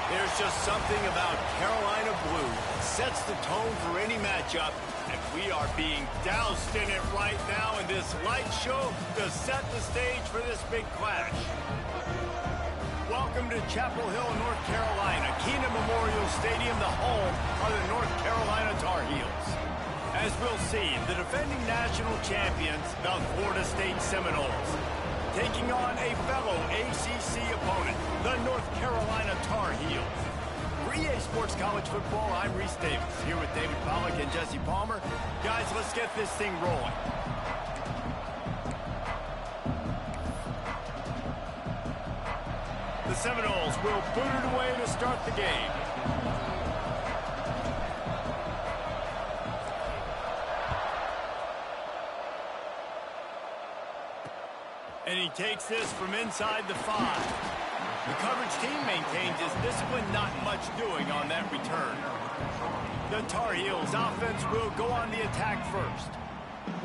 There's just something about Carolina blue that sets the tone for any matchup, and we are being doused in it right now in this light show to set the stage for this big clash. Welcome to Chapel Hill, North Carolina, Keenan Memorial Stadium, the home of the North Carolina Tar Heels. As we'll see, the defending national champions, the Florida State Seminoles, taking on a fellow ACC opponent, the North Carolina Tar Heels. For EA Sports College Football, I'm Reese Davis, here with David Pollack and Jesse Palmer. Guys, let's get this thing rolling. The Seminoles will boot it away to start the game. And he takes this from inside the 5. The coverage team maintains his discipline, not much doing on that return. The Tar Heels offense will go on the attack first.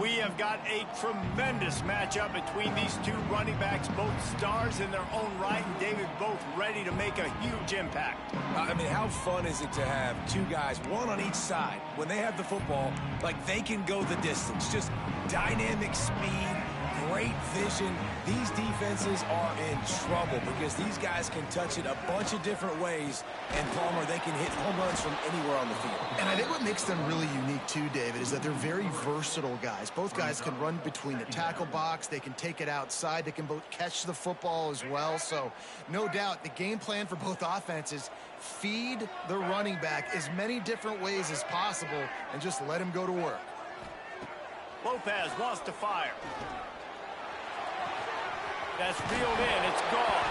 We have got a tremendous matchup between these two running backs, both stars in their own right, and David, both ready to make a huge impact. I mean, how fun is it to have two guys, one on each side, when they have the football, like they can go the distance. Just dynamic speed, great vision. These defenses are in trouble because these guys can touch it a bunch of different ways, and Palmer, they can hit home runs from anywhere on the field. And I think what makes them really unique too, David, is that they're very versatile guys. Both guys can run between the tackle box, they can take it outside, they can both catch the football as well. So no doubt the game plan for both offenses, feed the running back as many different ways as possible and just let him go to work. Lopez wants to fire. That's reeled in. It's gone.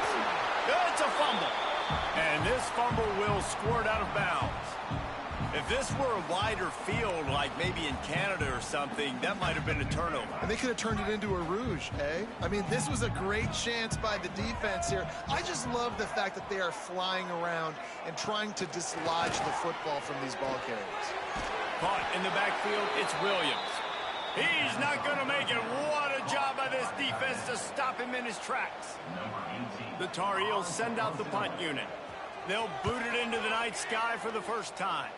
It's a fumble. And this fumble will squirt out of bounds. If this were a wider field, like maybe in Canada or something, that might have been a turnover. And they could have turned it into a rouge, eh? I mean, this was a great chance by the defense here. I just love the fact that they are flying around and trying to dislodge the football from these ball carriers. Caught in the backfield, it's Williams. He's not going to make it. What a job by this defense to stop him in his tracks. The Tar Heels send out the punt unit. They'll boot it into the night sky for the first time.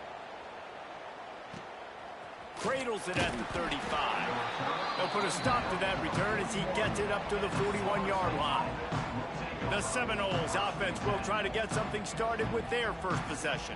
Cradles it at the 35. They'll put a stop to that return as he gets it up to the 41-yard line. The Seminoles offense will try to get something started with their first possession.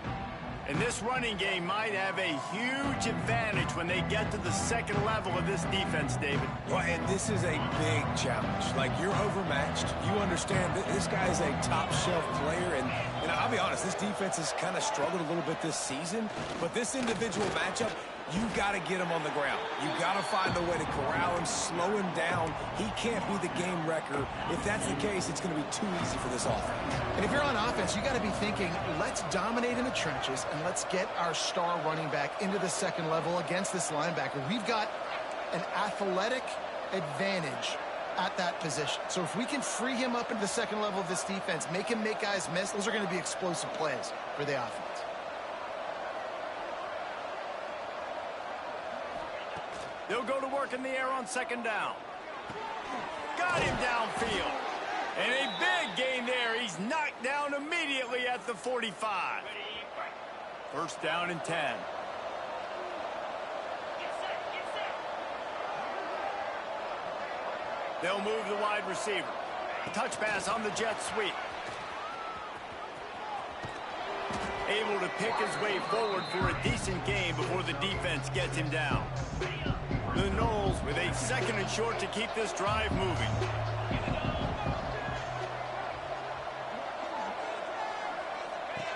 And this running game might have a huge advantage when they get to the second level of this defense, David. Well, and this is a big challenge. Like, you're overmatched. You understand that this guy is a top-shelf player. And I'll be honest, this defense has kind of struggled a little bit this season. But this individual matchup, you've got to get him on the ground. You've got to find a way to corral him, slow him down. He can't be the game wrecker. If that's the case, it's going to be too easy for this offense. And if you're on offense, you got to be thinking, let's dominate in the trenches and let's get our star running back into the second level against this linebacker. We've got an athletic advantage at that position. So if we can free him up into the second level of this defense, make him make guys miss, those are going to be explosive plays for the offense. They'll go to work in the air on second down. Got him downfield. And a big gain there. He's knocked down immediately at the 45. First down and 10. They'll move the wide receiver. Touch pass on the jet sweep. Able to pick his way forward for a decent gain before the defense gets him down. The Noles with a second and short to keep this drive moving.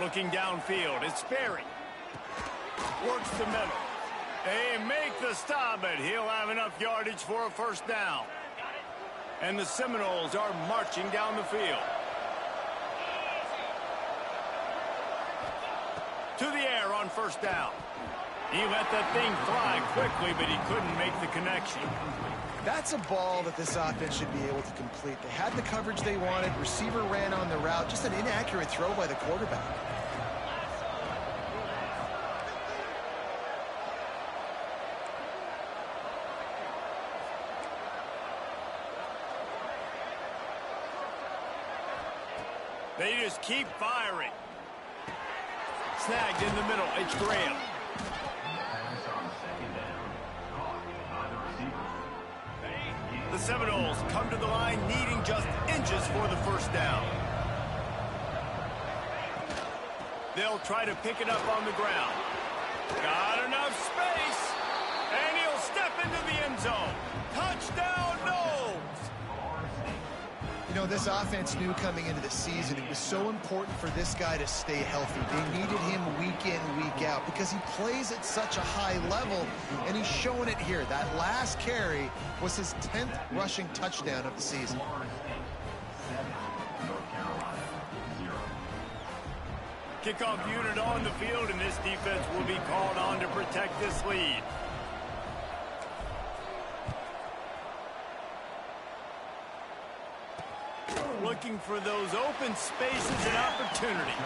Looking downfield, it's Sperry. Works the middle. They make the stop, but he'll have enough yardage for a first down. And the Seminoles are marching down the field. To the air on first down. He let that thing fly quickly, but he couldn't make the connection. That's a ball that this offense should be able to complete. They had the coverage they wanted. Receiver ran on the route. Just an inaccurate throw by the quarterback. They just keep firing. Snagged in the middle. It's Graham. The Seminoles come to the line needing just inches for the first down. They'll try to pick it up on the ground. Got enough space. And he'll step into the end zone. Touchdown, Noles! You know, this offense knew coming into the season it was so important for this guy to stay healthy. They needed him week in, week out because he plays at such a high level, and he's showing it here. That last carry was his 10th rushing touchdown of the season. Kickoff unit on the field, and this defense will be called on to protect this lead. Looking for those open spaces and opportunity.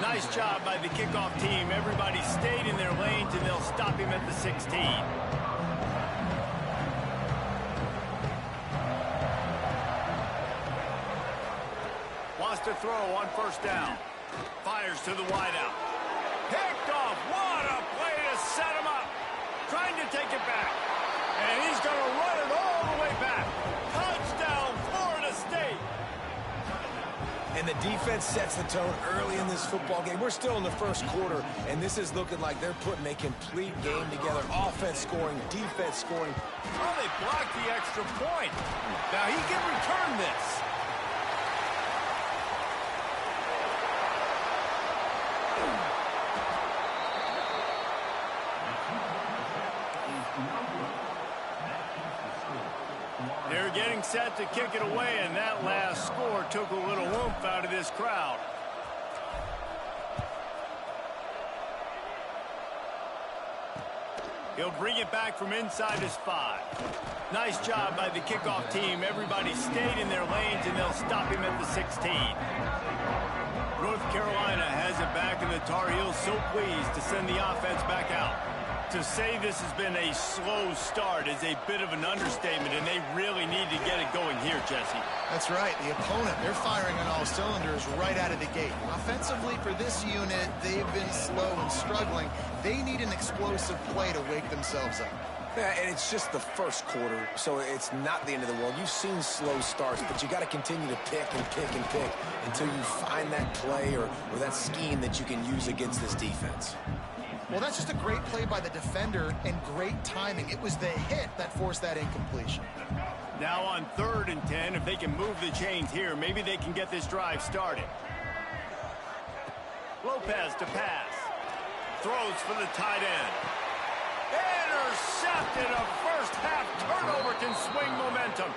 Nice job by the kickoff team. Everybody stayed in their lanes, and they'll stop him at the 16. Wants to throw on first down. Fires to the wideout. Picked off. What a play to set him up. Trying to take it back. And he's going to run it all the way back. Touchdown, Florida State. And the defense sets the tone early in this football game. We're still in the first quarter, and this is looking like they're putting a complete game together. Offense scoring, defense scoring. Oh, they blocked the extra point. Now he can return this. They're getting set to kick it away, and that last score took a little oomph out of this crowd. He'll bring it back from inside his 5. Nice job by the kickoff team. Everybody stayed in their lanes, and they'll stop him at the 16. North Carolina has it back, and the Tar Heels so pleased to send the offense back out. To say this has been a slow start is a bit of an understatement, and they really need to get it going here, Jesse. That's right. The opponent, they're firing on all cylinders right out of the gate. Offensively, for this unit, they've been slow and struggling. They need an explosive play to wake themselves up. Yeah, and it's just the first quarter, so it's not the end of the world. You've seen slow starts, but you got to continue to pick and pick and pick until you find that play or that scheme that you can use against this defense. Well, that's just a great play by the defender and great timing. It was the hit that forced that incompletion. Now on 3rd and 10, if they can move the chains here, maybe they can get this drive started. Lopez to pass. Throws for the tight end. Intercepted. A first-half turnover can swing momentum.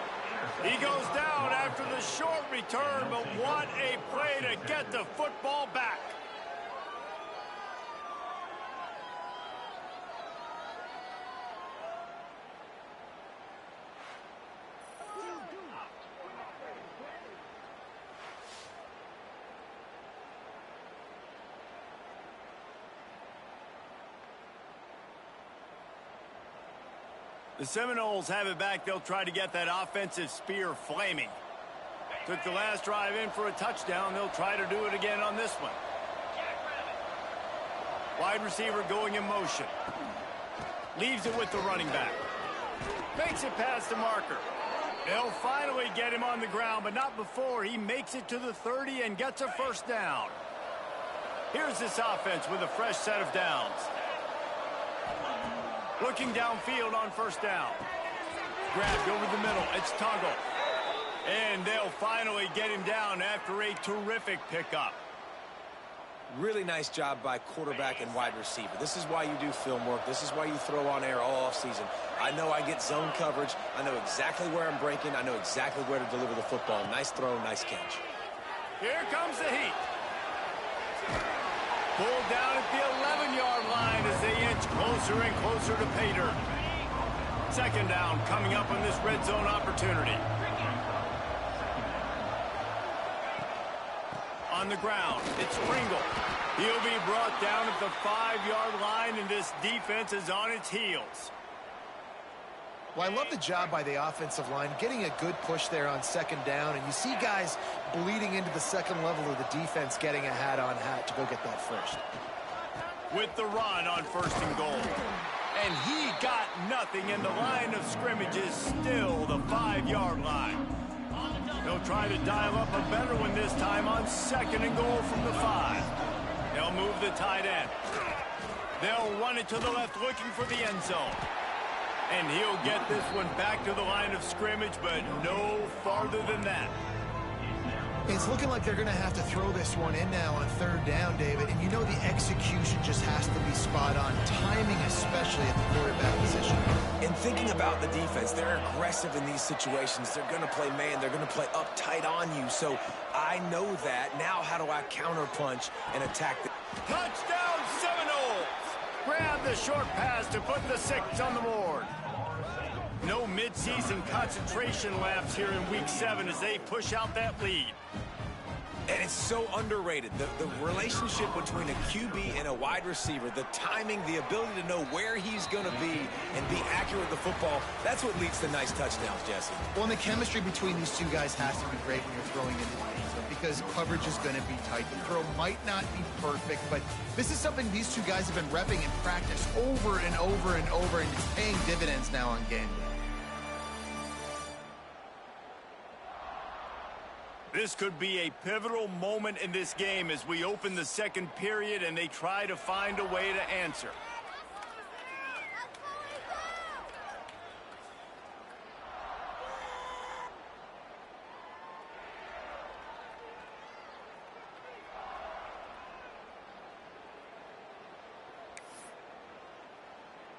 He goes down after the short return, but what a play to get the football back. The Seminoles have it back. They'll try to get that offensive spear flaming. Took the last drive in for a touchdown. They'll try to do it again on this one. Wide receiver going in motion. Leaves it with the running back. Makes it past the marker. They'll finally get him on the ground, but not before he makes it to the 30 and gets a first down. Here's this offense with a fresh set of downs. Looking downfield on first down. Grabbed over the middle. It's Tuggle. And they'll finally get him down after a terrific pickup. Really nice job by quarterback and wide receiver. This is why you do film work. This is why you throw on air all offseason. I know I get zone coverage. I know exactly where I'm breaking. I know exactly where to deliver the football. Nice throw, nice catch. Here comes the heat. Pulled down at the 11-yard line as they inch closer and closer to pay dirt. Second down coming up on this red zone opportunity. On the ground, it's Pringle. He'll be brought down at the 5-yard line, and this defense is on its heels. Well, I love the job by the offensive line, getting a good push there on second down, and you see guys bleeding into the second level of the defense getting a hat-on-hat to go get that first. with the run on 1st and goal. And he got nothing, and the line of scrimmage is still the 5-yard line. They'll try to dial up a better one this time on 2nd and goal from the 5. They'll move the tight end. They'll run it to the left looking for the end zone. And he'll get this one back to the line of scrimmage, but no farther than that. It's looking like they're going to have to throw this one in now on 3rd down, David. And you know the execution just has to be spot on. Timing, especially at the quarterback position. And thinking about the defense, they're aggressive in these situations. They're going to play man. They're going to play uptight on you. So I know that. Now how do I counterpunch and attack the... Touchdown Seminoles! Grab the short pass to put the 6 on the board. No midseason concentration lapse here in Week 7 as they push out that lead. And it's so underrated. The relationship between a QB and a wide receiver, the timing, the ability to know where he's going to be and be accurate with the football, that's what leads to nice touchdowns, Jesse. Well, and the chemistry between these two guys has to be great when you're throwing into the end zone because coverage is going to be tight. The throw might not be perfect, but this is something these two guys have been repping in practice over and over and over, and it's paying dividends now on game day. This could be a pivotal moment in this game as we open the 2nd period and they try to find a way to answer.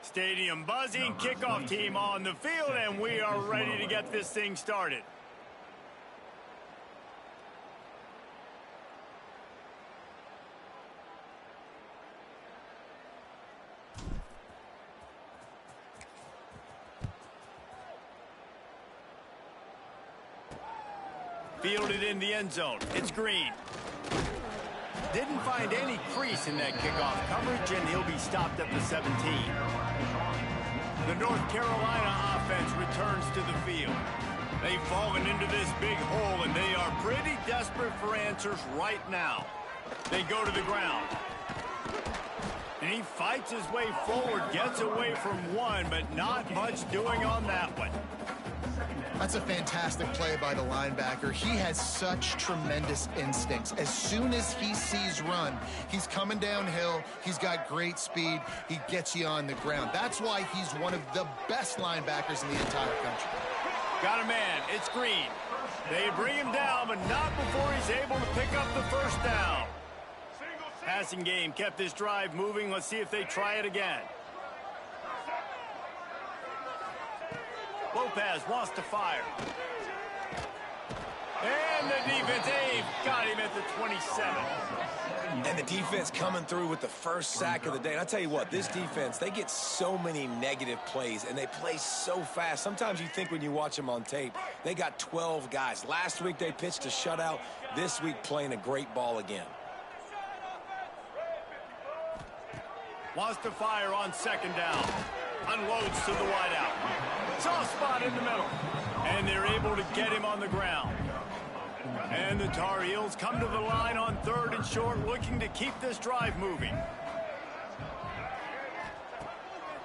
Stadium buzzing, kickoff team on the field, and we are ready to get this thing started. Fielded in the end zone. It's Green. Didn't find any crease in that kickoff coverage, and he'll be stopped at the 17. The North Carolina offense returns to the field. They've fallen into this big hole, and they are pretty desperate for answers right now. They go to the ground. And he fights his way forward, gets away from one, but not much doing on that one. That's a fantastic play by the linebacker. He has such tremendous instincts. As soon as he sees run, he's coming downhill. He's got great speed. He gets you on the ground. That's why he's one of the best linebackers in the entire country. Got a man. It's Green. They bring him down, but not before he's able to pick up the 1st down. Passing game kept this drive moving. Let's see if they try it again. Lopez wants to fire. And the defense, they've got him at the 27. And the defense coming through with the 1st sack of the day. And I'll tell you what, this defense, they get so many negative plays, and they play so fast. Sometimes you think when you watch them on tape, they got 12 guys. Last week they pitched a shutout. This week playing a great ball again. Wants to fire on 2nd down. Unloads to the wideout. Soft spot in the middle. And they're able to get him on the ground. And the Tar Heels come to the line on 3rd and short, looking to keep this drive moving.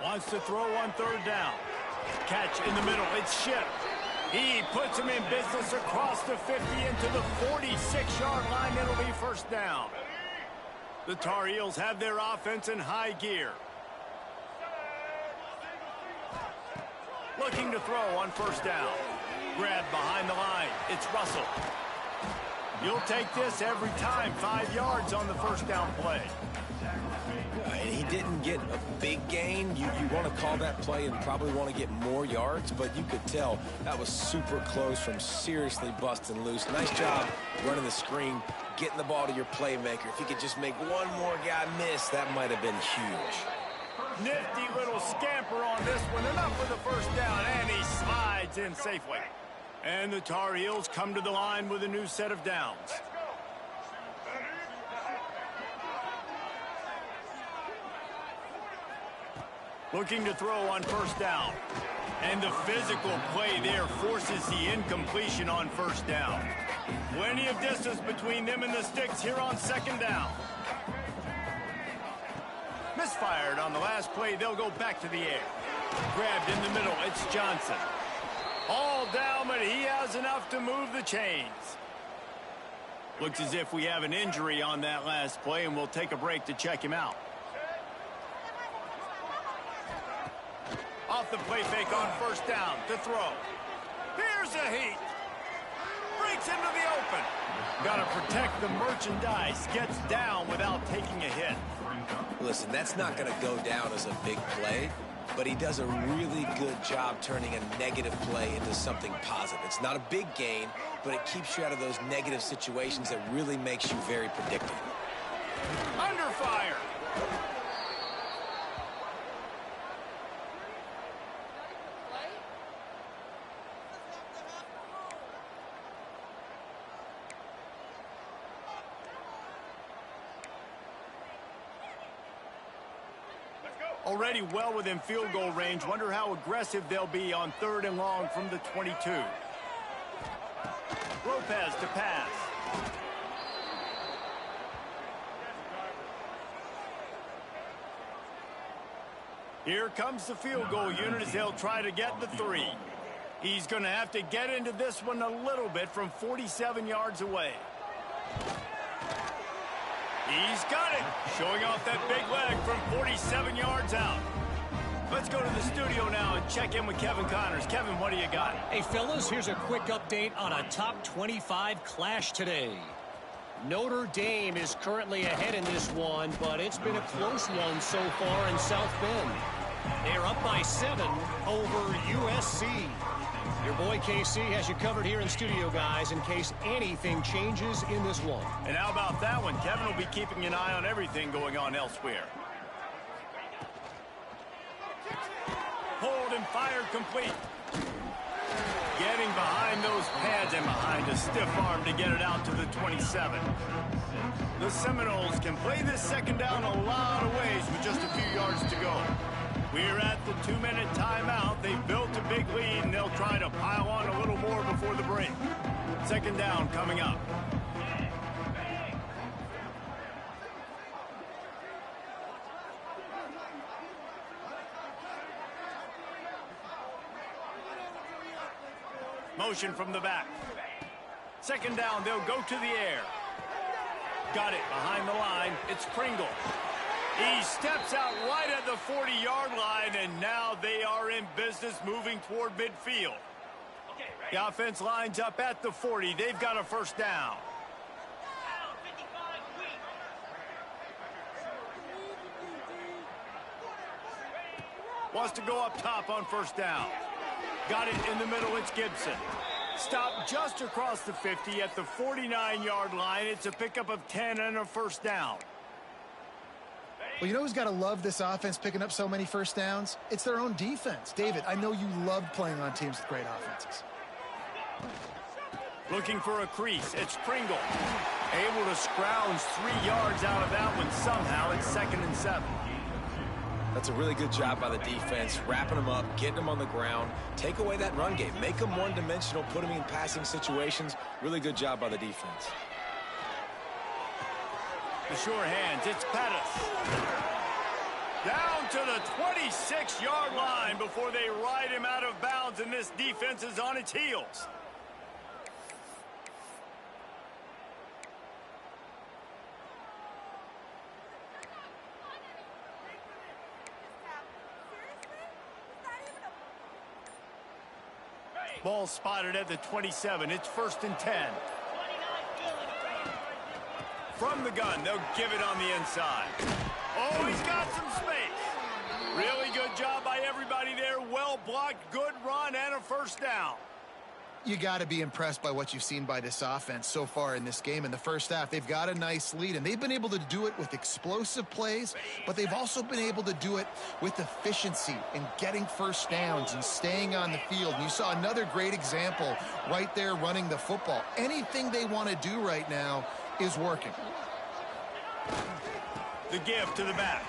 Wants to throw on 3rd down. Catch in the middle. It's Shipp. He puts him in business across the 50 into the 46-yard line. It'll be 1st down. The Tar Heels have their offense in high gear. Looking to throw on 1st down. Grab behind the line. It's Russell. You'll take this every time. 5 yards on the 1st down play. And he didn't get a big gain. You want to call that play and probably want to get more yards, but you could tell that was super close from seriously busting loose. Nice job running the screen, getting the ball to your playmaker. If he could just make one more guy miss, that might have been huge. Nifty little scamper on this one. Enough for the 1st down, and he slides in safely. And the Tar Heels come to the line with a new set of downs. Looking to throw on 1st down. And the physical play there forces the incompletion on 1st down. Plenty of distance between them and the sticks here on 2nd down. fired. On the last play, they'll go back to the air. Grabbed in the middle, it's Johnson. All down, but he has enough to move the chains. Looks as if we have an injury on that last play, and we'll take a break to check him out. Off the play fake on first down to throw. Here's a heat. Breaks into the open. Got to protect the merchandise. Gets down without taking a hit. Listen, that's not going to go down as a big play, but he does a really good job turning a negative play into something positive. It's not a big gain, but it keeps you out of those negative situations that really makes you very predictable. Under fire. Already well within field goal range. Wonder how aggressive they'll be on 3rd and long from the 22. Lopez to pass. Here comes the field goal unit as they'll try to get the 3. He's going to have to get into this one a little bit from 47 yards away. He's got it, showing off that big leg from 47 yards out. Let's go to the studio now and check in with Kevin Connors. Kevin, what do you got? Hey, fellas, here's a quick update on a top 25 clash today. Notre Dame is currently ahead in this one, but it's been a close one so far in South Bend. They're up by 7 over USC. Your boy KC has you covered here in studio, guys, in case anything changes in this one. And how about that one? Kevin will be keeping an eye on everything going on elsewhere. Hold and fired complete. Getting behind those pads and behind a stiff arm to get it out to the 27. The Seminoles can play this second down a lot of ways with just a few yards to go. We're at the 2-minute timeout. They've built a big lead, and they'll try to pile on a little more before the break. Second down coming up. Motion from the back. Second down, they'll go to the air. Got it behind the line. It's Pringle. He steps out right at the 40-yard line, and now they are in business moving toward midfield. The offense lines up at the 40. They've got a first down. Wants to go up top on first down. Got it in the middle. It's Gibson. Stopped just across the 50 at the 49-yard line. It's a pickup of 10 and a first down. Well, you know who's got to love this offense picking up so many first downs? It's their own defense. David, I know you loved playing on teams with great offenses. Looking for a crease. It's Pringle. Able to scrounge 3 yards out of that one somehow. It's 2nd and 7. That's a really good job by the defense, wrapping them up, getting them on the ground, take away that run game, make them one-dimensional, put them in passing situations. Really good job by the defense. The sure hands, it's Pettis. Down to the 26-yard line before they ride him out of bounds, and this defense is on its heels. Ball spotted at the 27. It's 1st and 10. From the gun, they'll give it on the inside. Oh, he's got some space. Really good job by everybody there. Well blocked, good run, and a first down. You got to be impressed by what you've seen by this offense so far in this game. In the first half, they've got a nice lead, and they've been able to do it with explosive plays, but they've also been able to do it with efficiency and getting first downs and staying on the field. And you saw another great example right there running the football. Anything they want to do right now is working. The give to the back.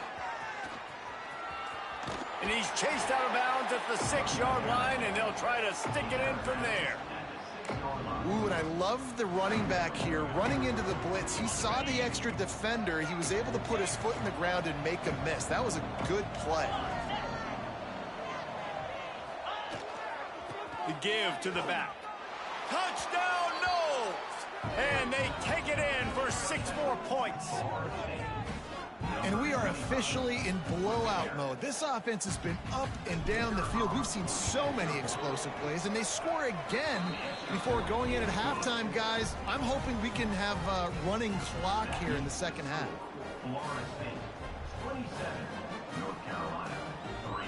And he's chased out of bounds at the 6-yard line, and they'll try to stick it in from there. Ooh, and I love the running back here. Running into the blitz, he saw the extra defender. He was able to put his foot in the ground and make a miss. That was a good play. The give to the back. Touchdown, Knowles! And they take it in for 6 more points. And we are officially in blowout mode. This offense has been up and down the field. We've seen so many explosive plays, and they score again before going in at halftime, guys. I'm hoping we can have a running clock here in the second half. Florida State, 27, North Carolina, 3.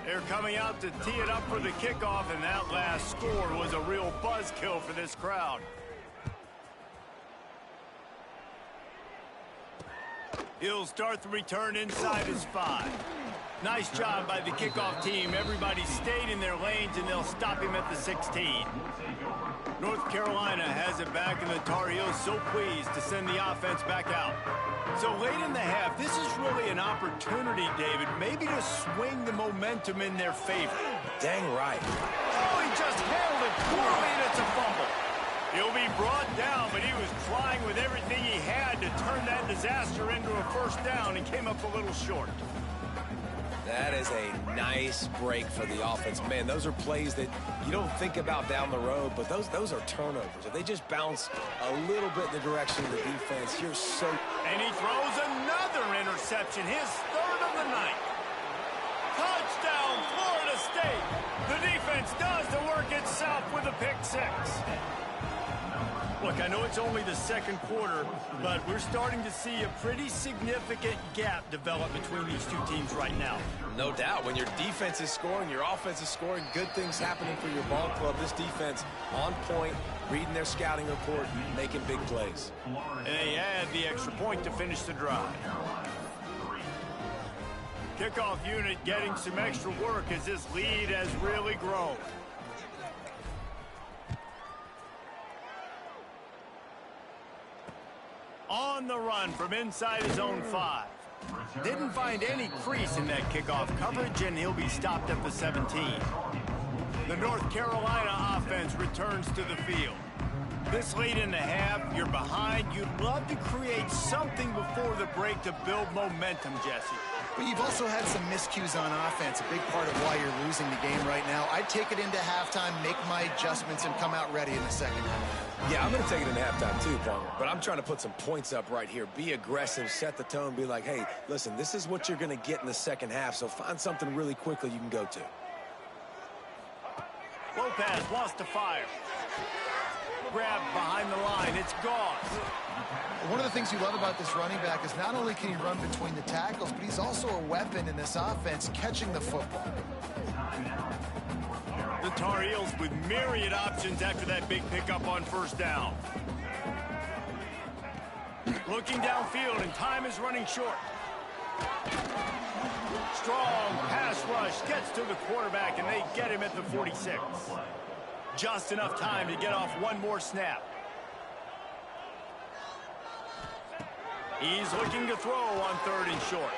They're coming out to tee it up for the kickoff, and that last score was a real buzzkill for this crowd. He'll start the return inside his 5. Nice job by the kickoff team. Everybody stayed in their lanes, and they'll stop him at the 16. North Carolina has it back, and the Tar Heels so pleased to send the offense back out. So late in the half, this is really an opportunity, David, maybe to swing the momentum in their favor. Dang right. Oh, he just handled it poorly, and it's a fumble. He'll be brought down, but he was trying with everything he had to turn that disaster into a first down and came up a little short. That is a nice break for the offense. Man, those are plays that you don't think about down the road, but those are turnovers. If they just bounce a little bit in the direction of the defense, you're so... And he throws another interception, his 3rd of the night. Touchdown, Florida State. The defense does the work itself with a pick 6. Look, I know it's only the second quarter, but we're starting to see a pretty significant gap develop between these two teams right now. No doubt. When your defense is scoring, your offense is scoring, good things happening for your ball club. This defense on point, reading their scouting report, making big plays. And they add the extra point to finish the drive. Kickoff unit getting some extra work as this lead has really grown. On the run from inside his own 5. Didn't find any crease in that kickoff coverage, and he'll be stopped at the 17. The North Carolina offense returns to the field. This late in the half, you're behind. You'd love to create something before the break to build momentum, Jesse. But you've also had some miscues on offense, a big part of why you're losing the game right now. I'd take it into halftime, make my adjustments, and come out ready in the second half. Yeah, I'm going to take it in halftime too, Palmer. But I'm trying to put some points up right here. Be aggressive, set the tone, be like, hey, listen, this is what you're going to get in the second half, so find something really quickly you can go to. Lopez wants to fire. Grabbed behind the line. It's gone. One of the things you love about this running back is not only can he run between the tackles, but he's also a weapon in this offense, catching the football. The Tar Heels with myriad options after that big pickup on first down. Looking downfield, and time is running short. Strong pass rush gets to the quarterback, and they get him at the 46. Just enough time to get off one more snap. He's looking to throw on 3rd and short.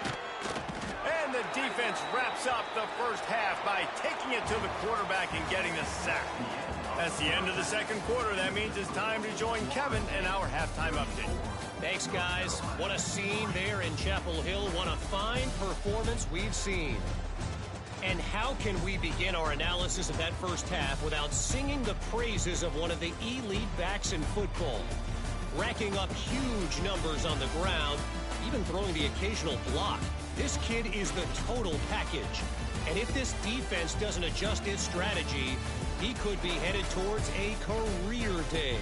And the defense wraps up the first half by taking it to the quarterback and getting the sack. That's the end of the second quarter. That means it's time to join Kevin in our halftime update. Thanks, guys. What a scene there in Chapel Hill. What a fine performance we've seen. And how can we begin our analysis of that first half without singing the praises of one of the elite backs in football? Racking up huge numbers on the ground, even throwing the occasional block. This kid is the total package. And if this defense doesn't adjust its strategy, he could be headed towards a career day.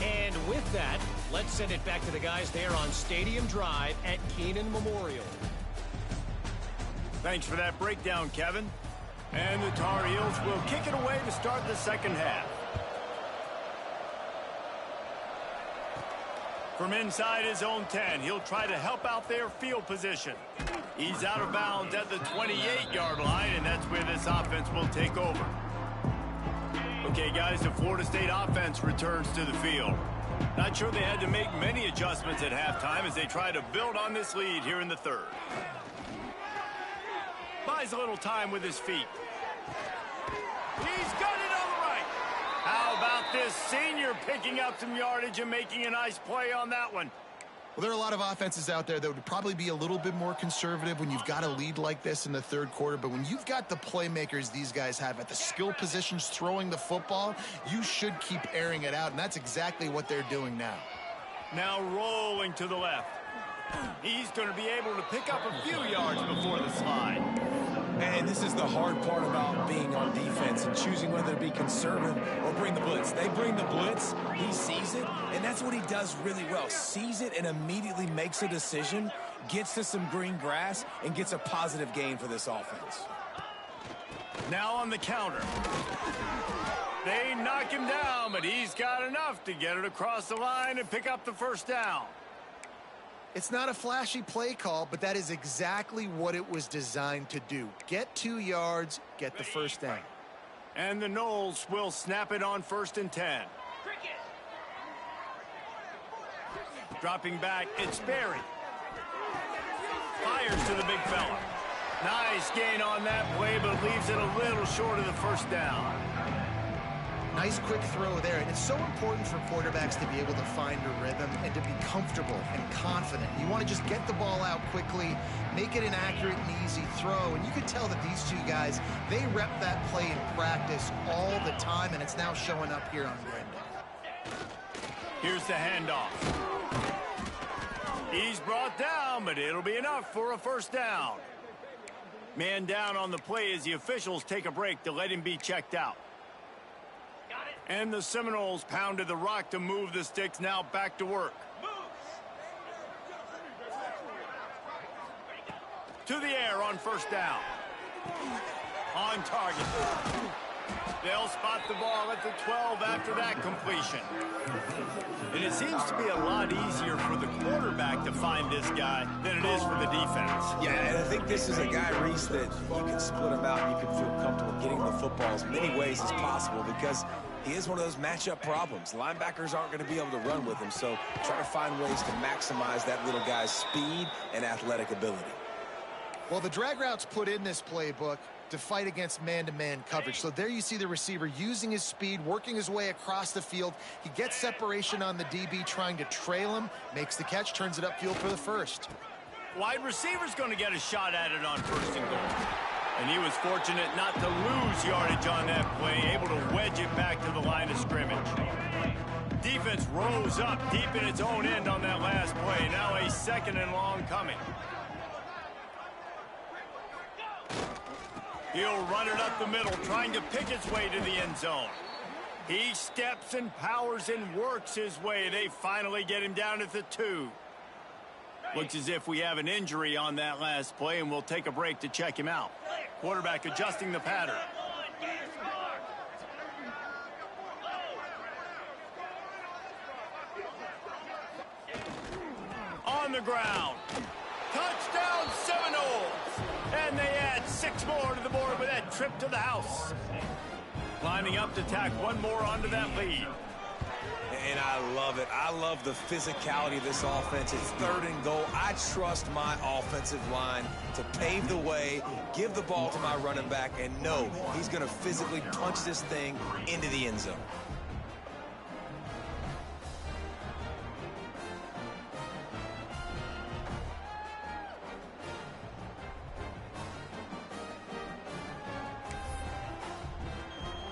And with that, let's send it back to the guys there on Stadium Drive at Keenan Memorial. Thanks for that breakdown, Kevin. And the Tar Heels will kick it away to start the second half. From inside his own 10, he'll try to help out their field position. He's out of bounds at the 28-yard line, and that's where this offense will take over. Okay, guys, the Florida State offense returns to the field. Not sure they had to make many adjustments at halftime as they try to build on this lead here in the third. Buys a little time with his feet. He's got it on the right. How about this senior picking up some yardage and making a nice play on that one? Well, there are a lot of offenses out there that would probably be a little bit more conservative when you've got a lead like this in the third quarter. But when you've got the playmakers these guys have at the skill positions throwing the football, you should keep airing it out. And that's exactly what they're doing now. Now rolling to the left. He's going to be able to pick up a few yards before the slide. And this is the hard part about being on defense and choosing whether to be conservative or bring the blitz. They bring the blitz, he sees it, and that's what he does really well. Sees it and immediately makes a decision, gets to some green grass, and gets a positive gain for this offense. Now on the counter. They knock him down, but he's got enough to get it across the line and pick up the first down. It's not a flashy play call, but that is exactly what it was designed to do. Get 2 yards, get the first down. And the Noles will snap it on 1st and 10. Dropping back, it's Berry. Fires to the big fella. Nice gain on that play, but leaves it a little short of the first down. Nice quick throw there, and it's so important for quarterbacks to be able to find a rhythm and to be comfortable and confident. You want to just get the ball out quickly, make it an accurate and easy throw, and you can tell that these two guys, they rep that play in practice all the time, and it's now showing up here on Monday. Here's the handoff. He's brought down, but it'll be enough for a first down. Man down on the play as the officials take a break to let him be checked out. And the Seminoles pounded the rock to move the sticks, now back to work. To the air on first down. On target. They'll spot the ball at the 12 after that completion. And it seems to be a lot easier for the quarterback to find this guy than it is for the defense. Yeah, and I think this is a guy, Reese, that you can split him out and you can feel comfortable getting the football as many ways as possible because he is one of those matchup problems. Linebackers aren't going to be able to run with him, so try to find ways to maximize that little guy's speed and athletic ability. Well, the drag routes put in this playbook to fight against man-to-man coverage. So there you see the receiver using his speed, working his way across the field. He gets separation on the DB, trying to trail him, makes the catch, turns it upfield for the first. Wide receiver's going to get a shot at it on 1st and goal. And he was fortunate not to lose yardage on that play, able to wedge it back to the line of scrimmage. Defense rose up deep in its own end on that last play. Now a 2nd and long coming. He'll run it up the middle, trying to pick its way to the end zone. He steps and powers and works his way. They finally get him down at the 2. Looks as if we have an injury on that last play, and we'll take a break to check him out. Quarterback adjusting the pattern. On the ground. Touchdown Seminoles! And they add 6 more to the board with that trip to the house. Lining up to tack one more onto that lead. And I love it. I love the physicality of this offense. It's 3rd and goal. I trust my offensive line to pave the way, give the ball to my running back, and know he's going to physically punch this thing into the end zone.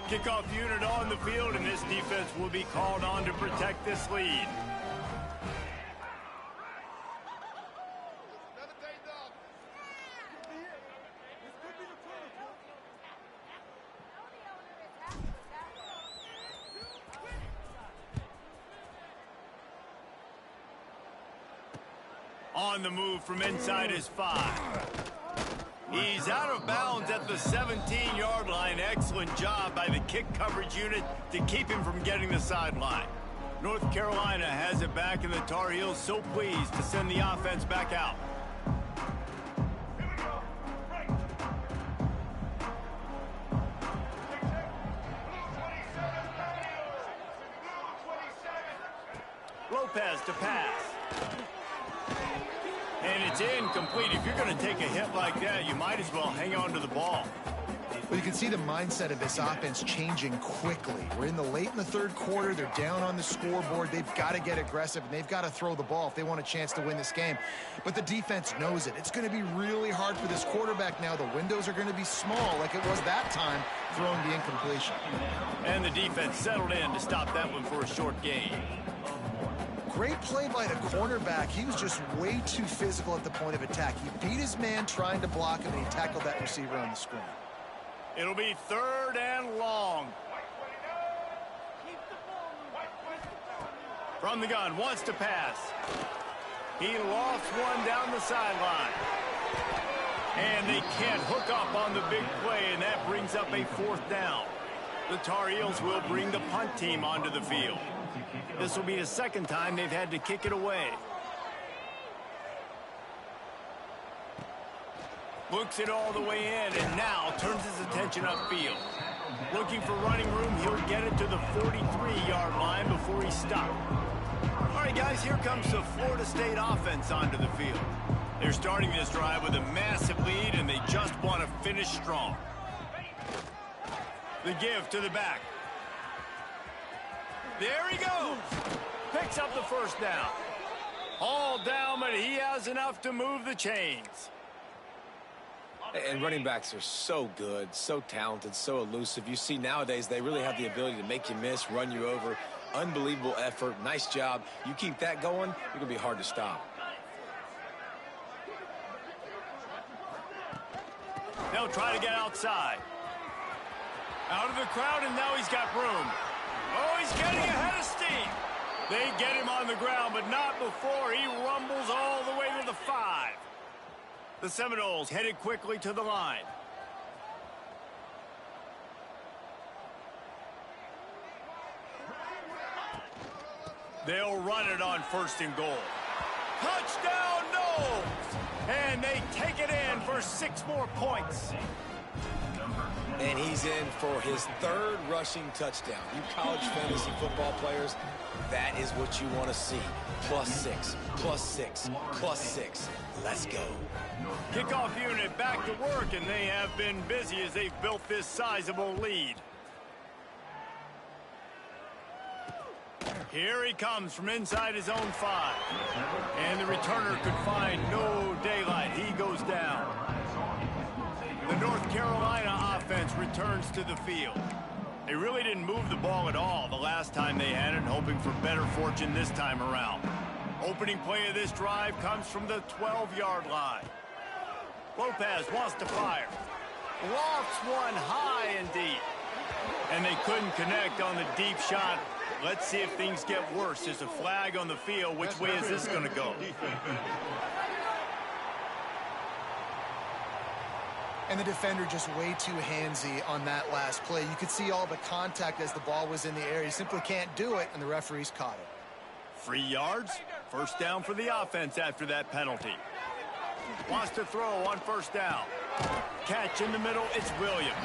Kickoff unit on the field, and this defense will be called on to protect this lead. On the move from inside his 5. He's out of bounds at the 17-yard line. Excellent job by the kick coverage unit to keep him from getting the sideline. North Carolina has it back, and the Tar Heels so pleased to send the offense back out. Lopez to pass. And it's incomplete. If you're going to take a hit like that, you might as well hang on to the ball. Well, you can see the mindset of this offense changing quickly. We're in the third quarter. They're down on the scoreboard. They've got to get aggressive, and they've got to throw the ball if they want a chance to win this game. But the defense knows it. It's going to be really hard for this quarterback now. The windows are going to be small like it was that time throwing the incompletion. And the defense settled in to stop that one for a short gain. Great play by the cornerback. He was just way too physical at the point of attack. He beat his man trying to block him, and he tackled that receiver on the screen. It'll be 3rd and long. From the gun, wants to pass. He lofts one down the sideline. And they can't hook up on the big play, and that brings up a 4th down. The Tar Heels will bring the punt team onto the field. This will be the 2nd time they've had to kick it away. Looks it all the way in, and now turns his attention upfield. Looking for running room, he'll get it to the 43-yard line before he's stopped. All right, guys, here comes the Florida State offense onto the field. They're starting this drive with a massive lead, and they just want to finish strong. The give to the back. There he goes. Picks up the 1st down. All down, but he has enough to move the chains. And running backs are so good, so talented, so elusive. You see nowadays they really have the ability to make you miss, run you over. Unbelievable effort. Nice job. You keep that going, you're going to be hard to stop. They'll try to get outside. Out of the crowd, and now he's got room. Oh, he's getting ahead of steam. They get him on the ground, but not before he rumbles all the way to the 5. The Seminoles headed quickly to the line. They'll run it on 1st and goal. Touchdown, Noles! And they take it in for 6 more points. And he's in for his 3rd rushing touchdown. You college fantasy football players, that is what you want to see. +6, +6, +6. Let's go. Kickoff unit back to work, and they have been busy as they've built this sizable lead. Here he comes from inside his own 5. And the returner could find no daylight. He goes down. The North Carolina offense returns to the field. They really didn't move the ball at all the last time they had it, hoping for better fortune this time around. Opening play of this drive comes from the 12-yard line. Lopez wants to fire. Lofts one high and deep. And they couldn't connect on the deep shot. Let's see if things get worse. There's a flag on the field. Which way is this going to go? And the defender just way too handsy on that last play. You could see all the contact as the ball was in the air. He simply can't do it, and the referees caught it. 3 yards. 1st down for the offense after that penalty. Wants to throw on 1st down. Catch in the middle, it's Williams.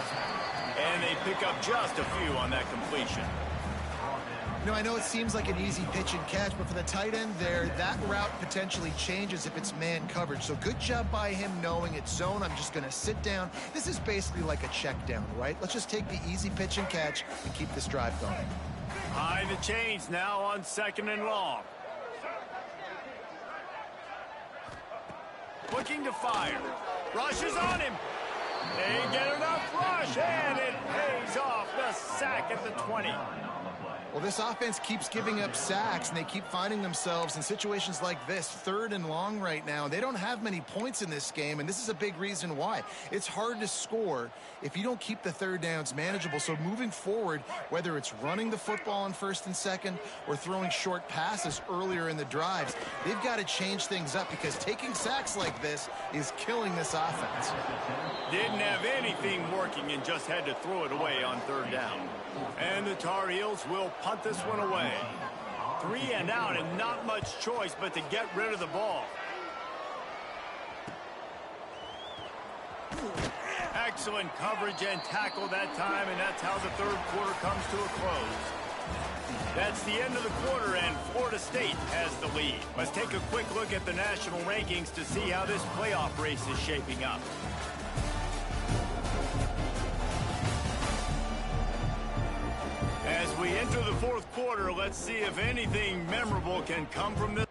And they pick up just a few on that completion. You know, I know it seems like an easy pitch and catch, but for the tight end there, that route potentially changes if it's man coverage. So good job by him knowing it's zone. I'm just going to sit down. This is basically like a check down, right? Let's just take the easy pitch and catch and keep this drive going. High the chains now on 2nd and long. Looking to fire. Rushes on him. They get enough rush, and it pays off. The sack at the 20. Well, this offense keeps giving up sacks, and they keep finding themselves in situations like this, 3rd and long right now. They don't have many points in this game, and this is a big reason why. It's hard to score if you don't keep the 3rd downs manageable. So moving forward, whether it's running the football on 1st and 2nd or throwing short passes earlier in the drives, they've got to change things up because taking sacks like this is killing this offense. Didn't have anything working and just had to throw it away on 3rd down. And the Tar Heels will punt this one away. 3 and out, and not much choice but to get rid of the ball. Excellent coverage and tackle that time, and that's how the 3rd quarter comes to a close. That's the end of the quarter, and Florida Florida State has the lead. Let's take a quick look at the national rankings to see how this playoff race is shaping up. As we enter the fourth quarter, let's see if anything memorable can come from this.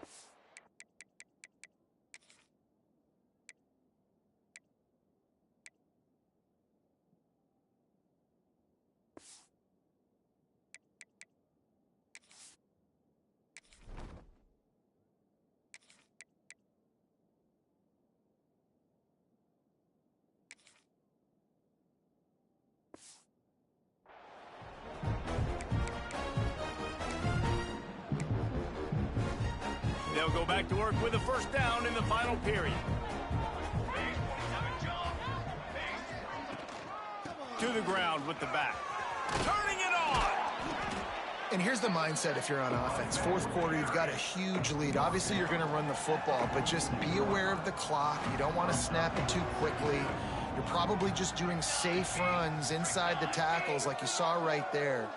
They'll go back to work with a first down in the final period. To the ground with the back. Turning it on! And here's the mindset if you're on offense. Fourth quarter, you've got a huge lead. Obviously, you're going to run the football, but just be aware of the clock. You don't want to snap it too quickly. You're probably just doing safe runs inside the tackles like you saw right there.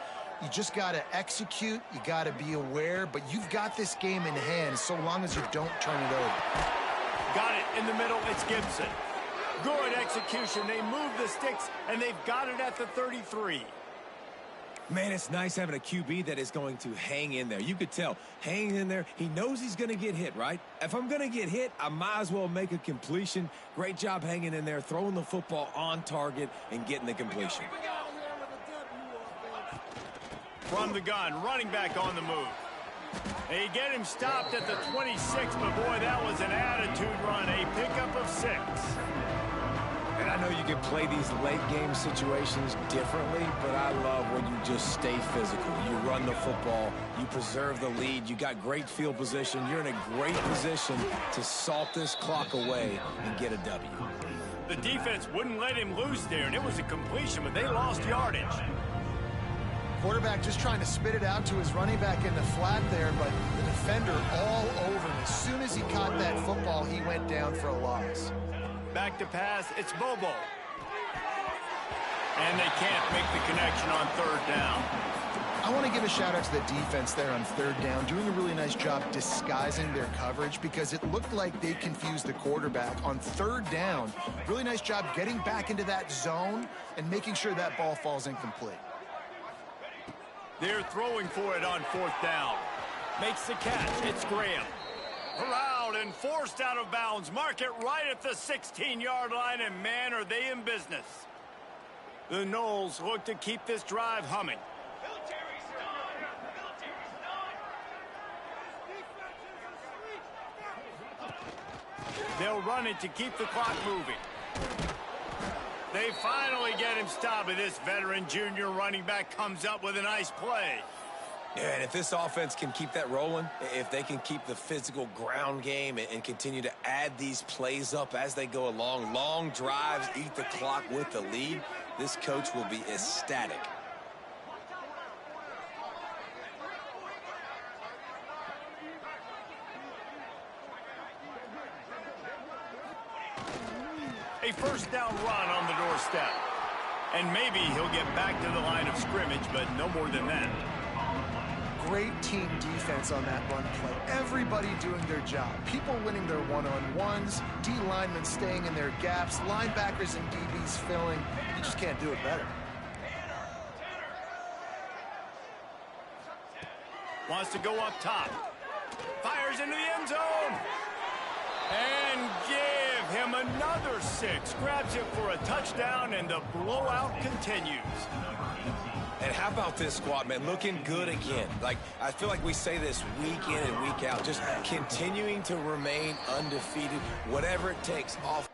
You just got to execute. You got to be aware, but you've got this game in hand so long as you don't turn it over. Got it in the middle. It's Gibson. Good execution. They move the sticks, and they've got it at the 33. Man, it's nice having a QB that is going to hang in there. You could tell, hanging in there. He knows he's going to get hit, right? If I'm going to get hit, I might as well make a completion. Great job hanging in there, throwing the football on target, and getting the completion. From the gun, running back on the move. They get him stopped at the 26, but boy, that was an attitude run. A pickup of 6. And I know you can play these late game situations differently, but I love when you just stay physical. You run the football, you preserve the lead, you got great field position, you're in a great position to salt this clock away and get a W. The defense wouldn't let him loose there, and it was a completion, but they lost yardage. Quarterback just trying to spit it out to his running back in the flat there, but the defender all over him. As soon as he caught that football, he went down for a loss. Back to pass, it's Bobo. And they can't make the connection on third down. I want to give a shout out to the defense there on third down, doing a really nice job disguising their coverage because it looked like they confused the quarterback on third down. Really nice job getting back into that zone and making sure that ball falls incomplete. They're throwing for it on fourth down. Makes the catch. It's Graham. Allowed and forced out of bounds. Mark it right at the 16-yard line, and man, are they in business. The Noles look to keep this drive humming. They'll run it to keep the clock moving. They finally get him stopped, but this veteran junior running back comes up with a nice play. Yeah, and if this offense can keep that rolling, if they can keep the physical ground game and continue to add these plays up as they go along, long drives, eat the clock with the lead, this coach will be ecstatic. A first down run on the doorstep. And maybe he'll get back to the line of scrimmage, but no more than that. Great team defense on that run play. Everybody doing their job. People winning their one-on-ones, D linemen staying in their gaps, linebackers and DBs filling. You just can't do it better. Wants to go up top. Fires into the end zone. And give him another 6. Grabs it for a touchdown, and the blowout continues. And how about this squad, man? Looking good again. Like, I feel like we say this week in and week out. Just continuing to remain undefeated, whatever it takes. Off.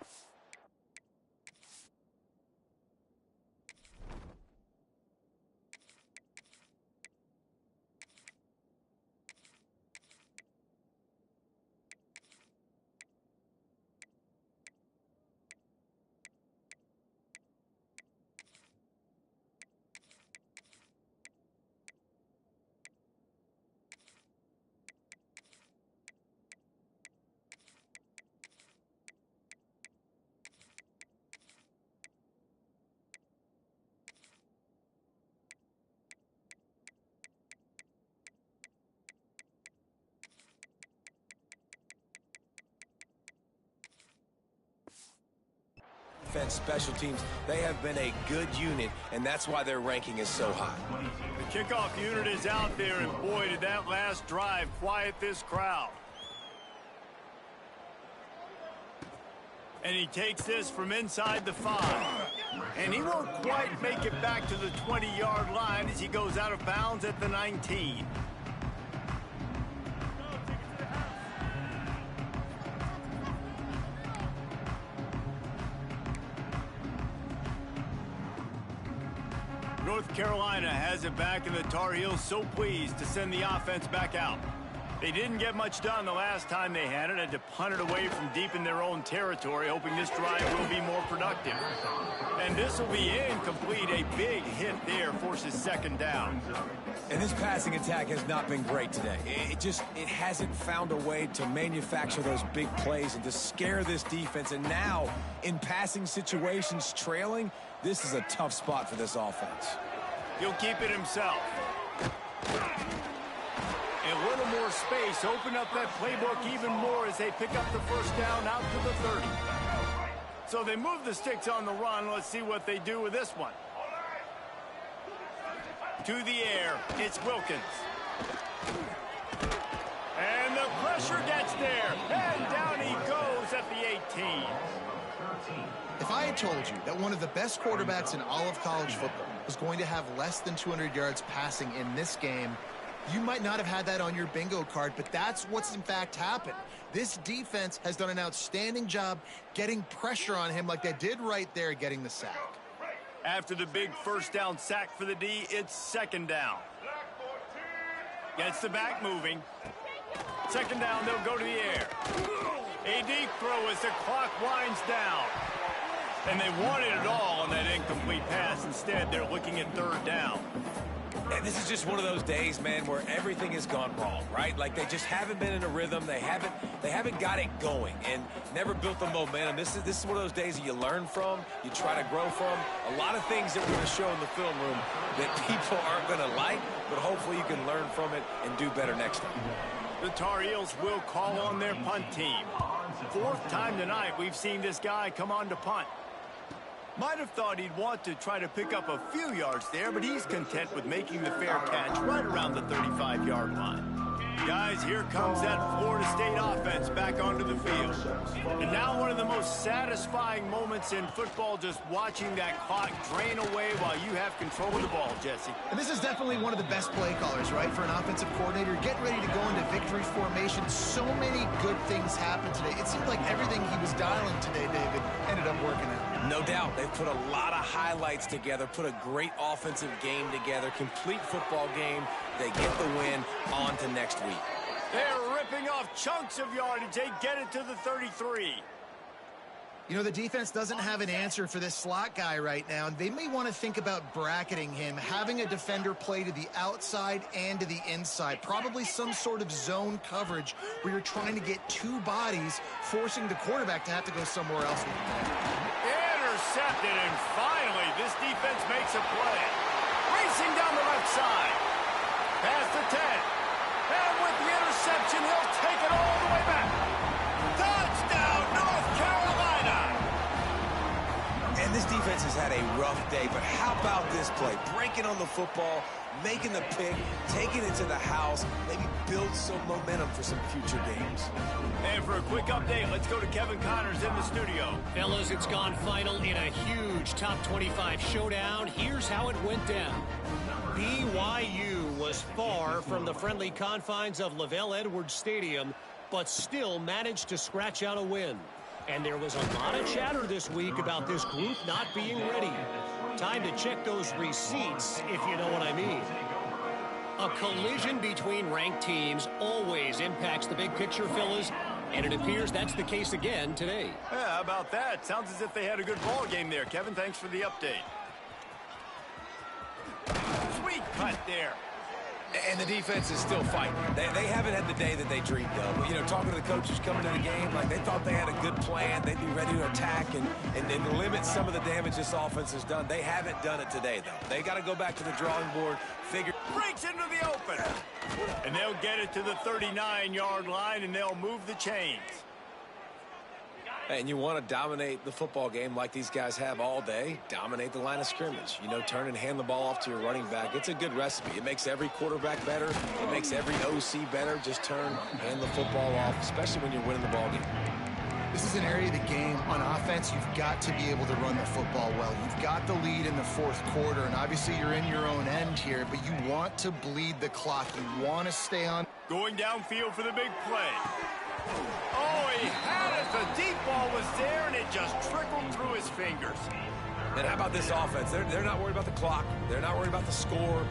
defense, special teams, they have been a good unit, and that's why their ranking is so high. The kickoff unit is out there, and boy, did that last drive quiet this crowd. And he takes this from inside the 5. And he won't quite make it back to the 20-yard line as he goes out of bounds at the 19. North Carolina has it back, and the Tar Heels so pleased to send the offense back out. They didn't get much done the last time they had to punt it away from deep in their own territory, hoping this drive will be more productive. And this will be incomplete. A big hit there forces second down. And this passing attack has not been great today. It hasn't found a way to manufacture those big plays and to scare this defense. And now, in passing situations, trailing, this is a tough spot for this offense. He'll keep it himself. A little more space, open up that playbook even more as they pick up the first down out to the 30. So they move the sticks on the run. Let's see what they do with this one. To the air, it's Wilkins. And the pressure gets there, and down he goes at the 18. If I had told you that one of the best quarterbacks in all of college football was going to have less than 200 yards passing in this game, you might not have had that on your bingo card, but that's what's in fact happened. This defense has done an outstanding job getting pressure on him like they did right there, getting the sack. After the big first down sack for the D, it's second down. Gets the back moving. Second down, they'll go to the air. A deep throw as the clock winds down. And they wanted it all on that incomplete pass. Instead, they're looking at third down. And this is just one of those days, man, where everything has gone wrong, right? Like they just haven't been in a rhythm. They haven't got it going and never built the momentum. This is one of those days that you learn from, you try to grow from. A lot of things that we're going to show in the film room that people aren't going to like, but hopefully you can learn from it and do better next time. The Tar Heels will call on their punt team. Fourth time tonight we've seen this guy come on to punt. Might have thought he'd want to try to pick up a few yards there, but he's content with making the fair catch right around the 35-yard line. Guys, here comes that Florida State offense back onto the field. And now one of the most satisfying moments in football, just watching that clock drain away while you have control of the ball, Jesse. And this is definitely one of the best play callers, right, for an offensive coordinator. Getting ready to go into victory formation. So many good things happened today. It seemed like everything he was dialing today, David, ended up working out. No doubt. They've put a lot of highlights together, put a great offensive game together, complete football game. They get the win. On to next week. They're ripping off chunks of yardage. They get it to the 33. You know, the defense doesn't have an answer for this slot guy right now, and they may want to think about bracketing him, having a defender play to the outside and to the inside. Probably some sort of zone coverage where you're trying to get two bodies, forcing the quarterback to have to go somewhere else with the ball. Intercepted, and finally this defense makes a play. Racing down the left side. Past the 10. And with the interception, he'll take it all the way back. Touchdown, North Carolina! And this defense has had a rough day, but how about this play? Breaking on the football, making the pick, taking it to the house, maybe build some momentum for some future games. And for a quick update, let's go to Kevin Connors in the studio. Fellas, it's gone final in a huge top 25 showdown. Here's how it went down. BYU was far from the friendly confines of Lavelle Edwards Stadium, but still managed to scratch out a win. And there was a lot of chatter this week about this group not being ready. Time to check those receipts, if you know what I mean. A collision between ranked teams always impacts the big picture, fellas, and it appears that's the case again today. Yeah, how about that? Sounds as if they had a good ball game there. Kevin, thanks for the update. Sweet cut there. And the defense is still fighting. They haven't had the day that they dreamed of. You know, talking to the coaches coming to the game, like they thought they had a good plan. They'd be ready to attack and limit some of the damage this offense has done. They haven't done it today, though. They got to go back to the drawing board, figure. Breaks into the open. And they'll get it to the 39-yard line, and they'll move the chains. And you want to dominate the football game like these guys have all day. Dominate the line of scrimmage. You know, turn and hand the ball off to your running back. It's a good recipe. It makes every quarterback better. It makes every OC better. Just turn, hand the football off, especially when you're winning the ball game. This is an area of the game on offense. You've got to be able to run the football well. You've got the lead in the fourth quarter, and obviously you're in your own end here, but you want to bleed the clock. You want to stay on. Going downfield for the big play. Oh, he had it. The deep ball was there, and it just trickled through his fingers. And how about this offense? They're not worried about the clock. They're not worried about the score.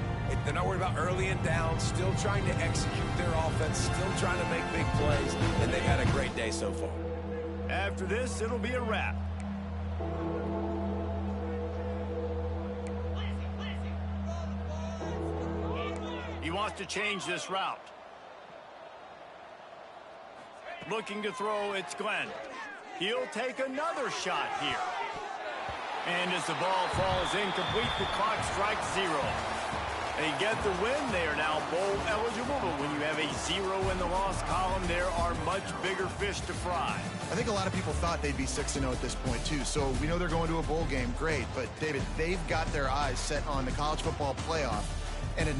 They're not worried about early and down. Still trying to execute their offense. Still trying to make big plays. And they've had a great day so far. After this, it'll be a wrap. He wants to change this route. Looking to throw, it's Glenn. He'll take another shot here. And as the ball falls incomplete, the clock strikes 0. They get the win. They are now bowl eligible, but when you have a 0 in the loss column, there are much bigger fish to fry. I think a lot of people thought they'd be 6-0 at this point, too. So we know they're going to a bowl game. Great. But, David, they've got their eyes set on the college football playoff and a